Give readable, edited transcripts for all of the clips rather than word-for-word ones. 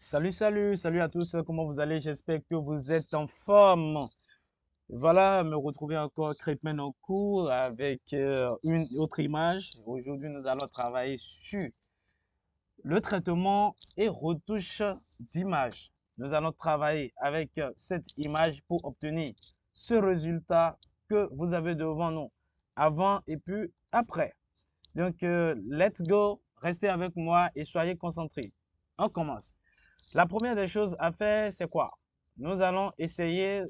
Salut à tous, comment vous allez? J'espère que vous êtes en forme. Voilà, me retrouver encore Crépin en cours avec une autre image. Aujourd'hui, nous allons travailler sur le traitement et retouche d'image. Nous allons travailler avec cette image pour obtenir ce résultat que vous avez devant nous, avant et puis après. Donc, let's go, restez avec moi et soyez concentrés. On commence. La première des choses à faire, c'est quoi? Nous allons essayer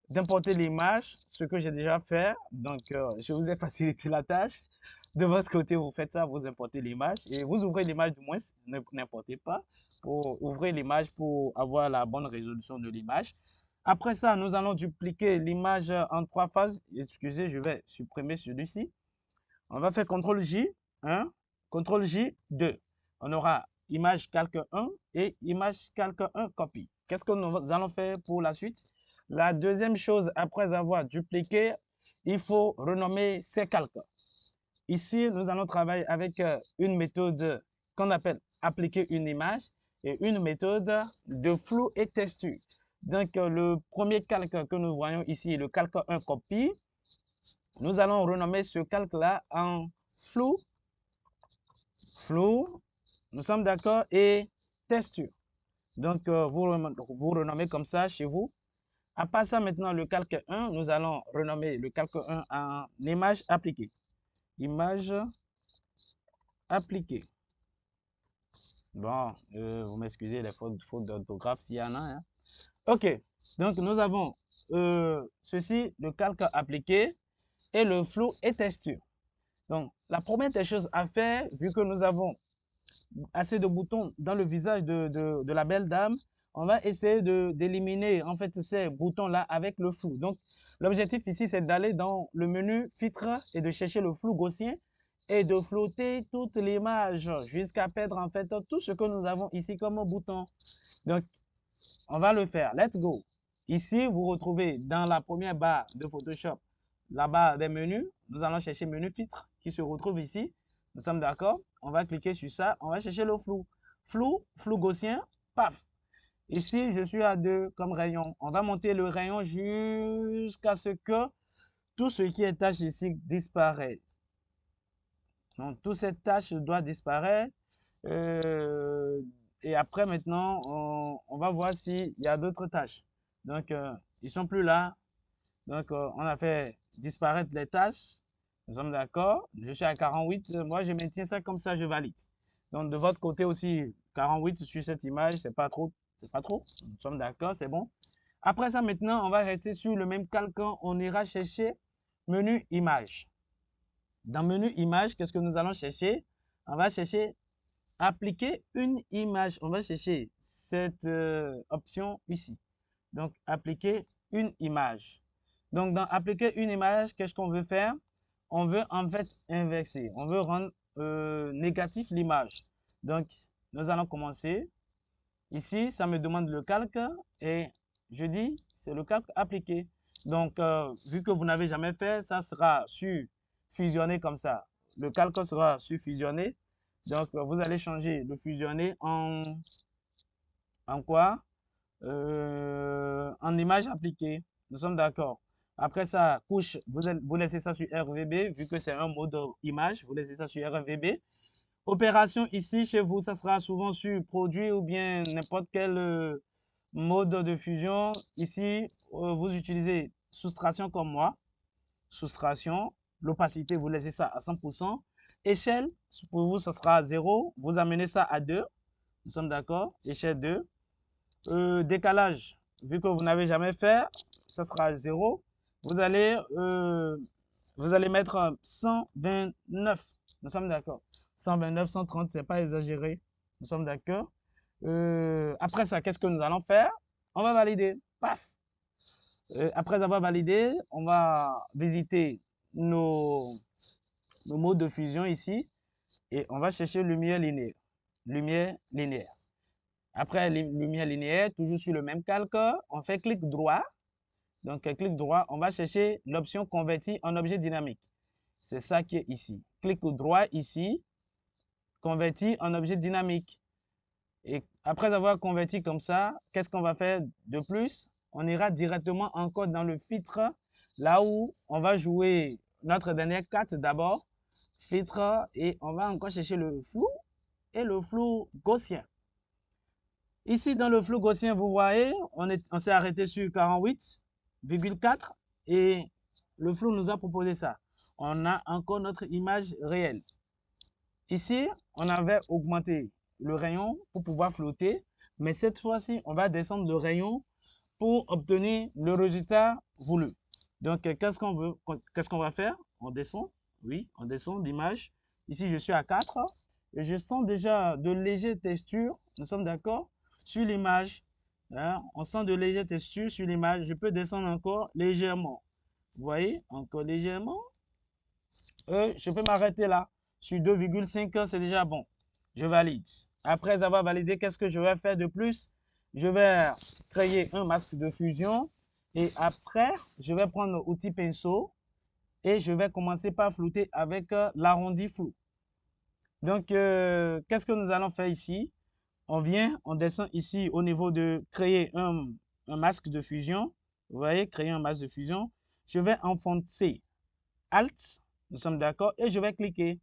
d'importer l'image, ce que j'ai déjà fait. Donc, je vous ai facilité la tâche. De votre côté, vous faites ça, vous importez l'image et vous ouvrez l'image du moins, n'importez pas, pour ouvrir l'image pour avoir la bonne résolution de l'image. Après ça, nous allons dupliquer l'image en 3 phases. Excusez, je vais supprimer celui-ci. On va faire CTRL-J, 1, CTRL-J, 2. On aura image calque 1 et image calque 1 copie. Qu'est-ce que nous allons faire pour la suite? La deuxième chose, après avoir dupliqué, il faut renommer ces calques. Ici, nous allons travailler avec une méthode qu'on appelle appliquer une image et une méthode de flou et texture. Donc, le premier calque que nous voyons ici, le calque 1 copie, nous allons renommer ce calque-là en flou, nous sommes d'accord, et texture. Donc, vous renommez comme ça chez vous. À part ça, maintenant, le calque 1, nous allons renommer le calque 1 en image appliquée. Image appliquée. Bon, vous m'excusez les fautes d'orthographe s'il y en a. Hein. OK. Donc, nous avons ceci, le calque appliqué et le flou et texture. Donc, la première des choses à faire, vu que nous avons assez de boutons dans le visage de la belle dame, on va essayer d'éliminer en fait ces boutons-là avec le flou. Donc, l'objectif ici, c'est d'aller dans le menu filtre et de chercher le flou gaussien et de flotter toute l'image jusqu'à perdre en fait tout ce que nous avons ici comme bouton. Donc, on va le faire. Let's go. Ici, vous retrouvez dans la première barre de Photoshop la barre des menus. Nous allons chercher menu filtre qui se retrouve ici. Nous sommes d'accord? On va cliquer sur ça. On va chercher le flou. Flou gaussien, paf. Ici, je suis à 2 comme rayon. On va monter le rayon jusqu'à ce que tout ce qui est tâche ici disparaisse. Donc, toute cette tâche doit disparaître. Et après, maintenant, on va voir s'il y a d'autres tâches. Donc, ils sont plus là. Donc, on a fait disparaître les tâches. Nous sommes d'accord. Je suis à 48. Moi, je maintiens ça comme ça, je valide. Donc, de votre côté aussi, 48 sur cette image, c'est pas trop. C'est pas trop. Nous sommes d'accord, c'est bon. Après ça, maintenant, on va rester sur le même calque. On ira chercher menu image. Dans menu image, qu'est-ce que nous allons chercher? On va chercher appliquer une image. On va chercher cette option ici. Donc, appliquer une image. Donc, dans appliquer une image, qu'est-ce qu'on veut faire? On veut en fait inverser. On veut rendre négatif l'image. Donc, nous allons commencer. Ici, ça me demande le calque et je dis, c'est le calque appliqué. Donc, vu que vous n'avez jamais fait, ça sera sur fusionné comme ça. Le calque sera sur fusionné. Donc, vous allez changer le fusionné en quoi? En image appliquée. Nous sommes d'accord. Après ça, couche, vous laissez ça sur RVB, vu que c'est un mode image, vous laissez ça sur RVB. Opération ici, chez vous, ça sera souvent sur produit ou bien n'importe quel mode de fusion. Ici, vous utilisez soustraction comme moi. Soustraction, l'opacité, vous laissez ça à 100%. Échelle, pour vous, ça sera à 0. Vous amenez ça à 2. Nous sommes d'accord. Échelle 2. Décalage, vu que vous n'avez jamais fait, ça sera à 0. Vous allez mettre 129. Nous sommes d'accord. 129, 130, c'est pas exagéré. Nous sommes d'accord. Après ça, qu'est-ce que nous allons faire? On va valider. Paf! Après avoir validé, on va visiter nos modes de fusion ici et on va chercher lumière linéaire. Lumière linéaire. Après lumière linéaire, toujours sur le même calque, on fait clic droit. Donc, clic droit, on va chercher l'option convertir en objet dynamique. C'est ça qui est ici. Clic droit ici, convertir en objet dynamique. Et après avoir converti comme ça, qu'est-ce qu'on va faire de plus? On ira directement encore dans le filtre, là où on va jouer notre dernière carte d'abord, filtre, et on va encore chercher le flou et le flou gaussien. Ici, dans le flou gaussien, vous voyez, on s'est arrêté sur 48,4 et le flou nous a proposé ça. On a encore notre image réelle. Ici, on avait augmenté le rayon pour pouvoir flotter, mais cette fois-ci, on va descendre le rayon pour obtenir le résultat voulu. Donc, qu'est-ce qu'on va faire? On descend, oui, on descend l'image. Ici, je suis à 4 et je sens déjà de légères textures, nous sommes d'accord, sur l'image. Hein? On sent de légères textures sur l'image. Je peux descendre encore légèrement. Vous voyez, encore légèrement. Je peux m'arrêter là. Sur 2,5, c'est déjà bon. Je valide. Après avoir validé, qu'est-ce que je vais faire de plus? Je vais créer un masque de fusion. Et après, je vais prendre l'outil pinceau. Et je vais commencer par flouter avec l'arrondi flou. Donc, qu'est-ce que nous allons faire ici? On descend ici au niveau de créer un masque de fusion. Vous voyez, créer un masque de fusion. Je vais enfoncer Alt. Nous sommes d'accord. Et je vais cliquer.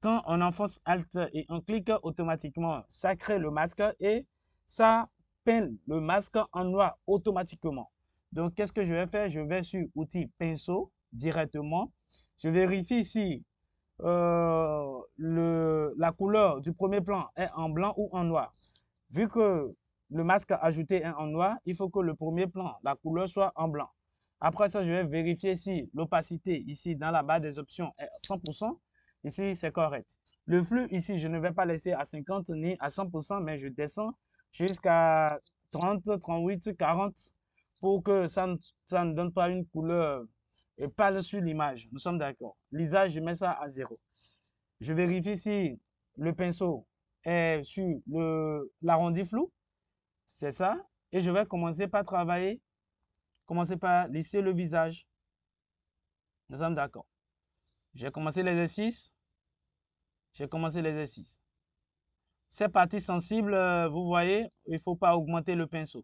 Quand on enfonce Alt et on clique automatiquement, ça crée le masque et ça peint le masque en noir automatiquement. Donc, qu'est-ce que je vais faire? Je vais sur outil pinceau directement. Je vérifie ici la couleur du premier plan est en blanc ou en noir. Vu que le masque ajouté est en noir, il faut que le premier plan, la couleur soit en blanc. Après ça, je vais vérifier si l'opacité ici dans la barre des options est 100%. Ici, c'est correct. Le flux ici, je ne vais pas laisser à 50 ni à 100%, mais je descends jusqu'à 30, 38, 40 pour que ça ne donne pas une couleur pâle sur l'image. Nous sommes d'accord. L'usage, je mets ça à 0. Je vérifie si le pinceau est sur l'arrondi flou. C'est ça. Et je vais commencer par travailler, commencer par lisser le visage. Nous sommes d'accord. J'ai commencé l'exercice. J'ai commencé l'exercice. Ces parties sensibles, vous voyez, il ne faut pas augmenter le pinceau.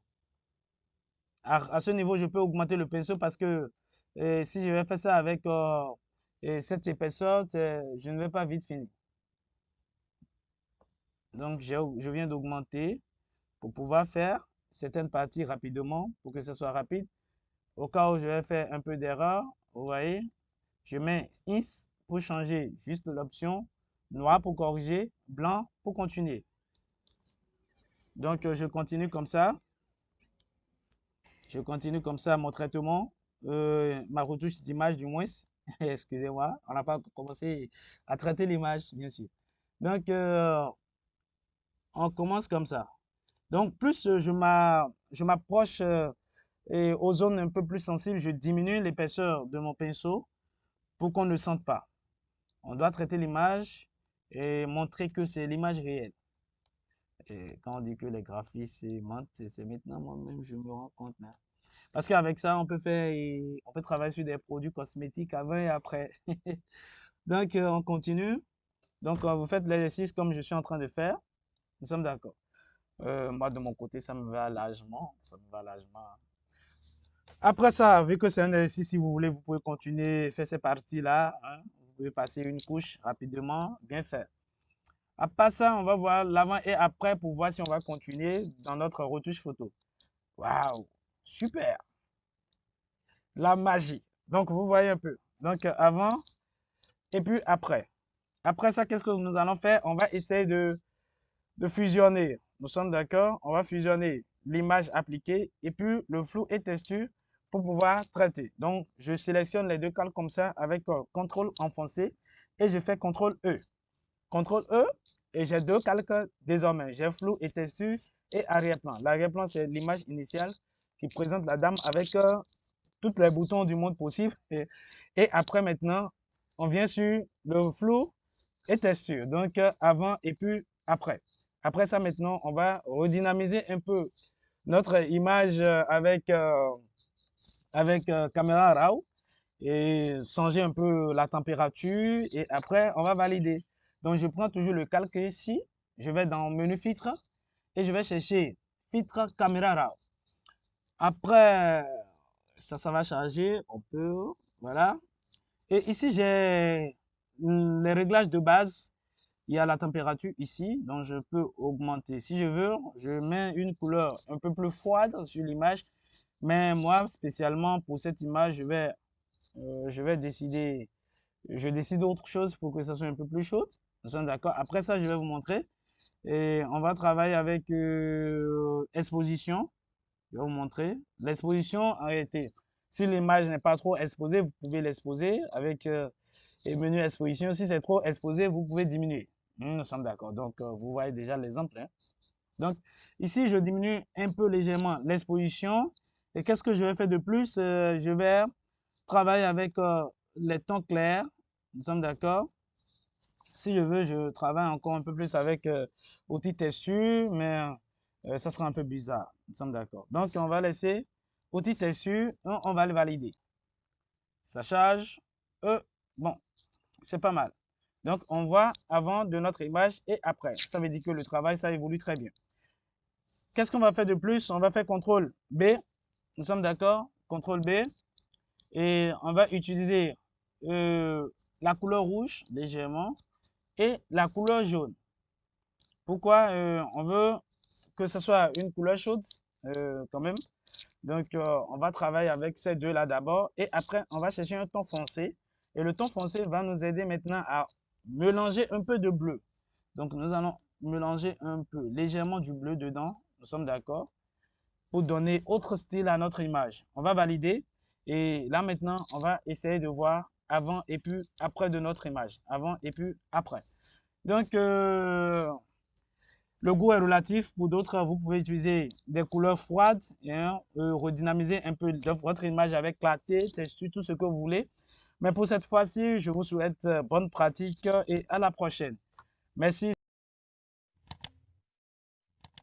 À ce niveau, je peux augmenter le pinceau parce que si je vais faire ça avec cette épaisseur, je ne vais pas vite finir. Donc, je viens d'augmenter pour pouvoir faire certaines parties rapidement, pour que ce soit rapide. Au cas où je vais faire un peu d'erreur, vous voyez, je mets IS pour changer juste l'option, noir pour corriger, blanc pour continuer. Donc, je continue comme ça. Je continue comme ça mon traitement, ma retouche d'image du moins. Excusez-moi, on n'a pas commencé à traiter l'image, bien sûr. Donc, on commence comme ça. Donc, plus je m'approche aux zones un peu plus sensibles, je diminue l'épaisseur de mon pinceau pour qu'on ne sente pas. On doit traiter l'image et montrer que c'est l'image réelle. Et quand on dit que les graphistes mentent, c'est maintenant moi-même je me rends compte là. Parce qu'avec ça, on peut travailler sur des produits cosmétiques avant et après. Donc, on continue. Donc, vous faites l'exercice comme je suis en train de faire. Nous sommes d'accord. Moi, de mon côté, ça me va largement. Ça me va largement. Après ça, vu que c'est un exercice, si vous voulez, vous pouvez continuer, faire ces parties-là. Hein. Vous pouvez passer une couche rapidement. Bien fait. Après ça, on va voir l'avant et après pour voir si on va continuer dans notre retouche photo. Waouh! Super! La magie. Donc, vous voyez un peu. Donc, avant et puis après. Après ça, qu'est-ce que nous allons faire? On va essayer de fusionner. Nous sommes d'accord? On va fusionner l'image appliquée et puis le flou et texture pour pouvoir traiter. Donc, je sélectionne les deux calques comme ça avec CTRL enfoncé et je fais CTRL E. CTRL E et j'ai deux calques désormais. J'ai flou et texture et arrière-plan. L'arrière-plan, c'est l'image initiale qui présente la dame avec tous les boutons du monde possible. Et après, maintenant, on vient sur le flou et texture. Donc, avant et puis après. Après ça, maintenant, on va redynamiser un peu notre image avec caméra RAW et changer un peu la température. Et après, on va valider. Donc, je prends toujours le calque ici je vais dans menu filtre et je vais chercher filtre caméra raw. Après, ça va charger, on peut, voilà. Et ici, j'ai les réglages de base. Il y a la température ici, donc je peux augmenter. Si je veux, je mets une couleur un peu plus froide sur l'image. Mais moi, spécialement pour cette image, je vais décider, je décide autre chose pour que ça soit un peu plus chaud. Nous sommes d'accord. Après ça, je vais vous montrer. Et on va travailler avec exposition. Je vais vous montrer. L'exposition, en réalité, si l'image n'est pas trop exposée, vous pouvez l'exposer avec le menu exposition. Si c'est trop exposé, vous pouvez diminuer. Nous sommes d'accord. Donc, vous voyez déjà l'exemple. Hein. Donc, ici, je diminue un peu légèrement l'exposition. Et qu'est-ce que je vais faire de plus? Je vais travailler avec les tons clairs. Nous sommes d'accord. Si je veux, je travaille encore un peu plus avec outil texture, mais ça sera un peu bizarre. Nous sommes d'accord. Donc, on va laisser outil texture, on va le valider. Ça charge. Bon, c'est pas mal. Donc, on voit avant de notre image et après. Ça veut dire que le travail, ça évolue très bien. Qu'est-ce qu'on va faire de plus? On va faire CTRL B. Nous sommes d'accord? CTRL B. Et on va utiliser la couleur rouge légèrement et la couleur jaune. Pourquoi on veut que ce soit une couleur chaude quand même. Donc, on va travailler avec ces deux-là d'abord et après, on va chercher un ton foncé. Et le ton foncé va nous aider maintenant à mélanger un peu de bleu. Donc, nous allons mélanger un peu légèrement du bleu dedans. Nous sommes d'accord? Pour donner autre style à notre image. On va valider. Et là, maintenant, on va essayer de voir avant et puis après de notre image. Avant et puis après. Donc, le goût est relatif. Pour d'autres, vous pouvez utiliser des couleurs froides et redynamiser un peu votre image avec clarté, texture, tout ce que vous voulez. Mais pour cette fois-ci, je vous souhaite bonne pratique et à la prochaine. Merci.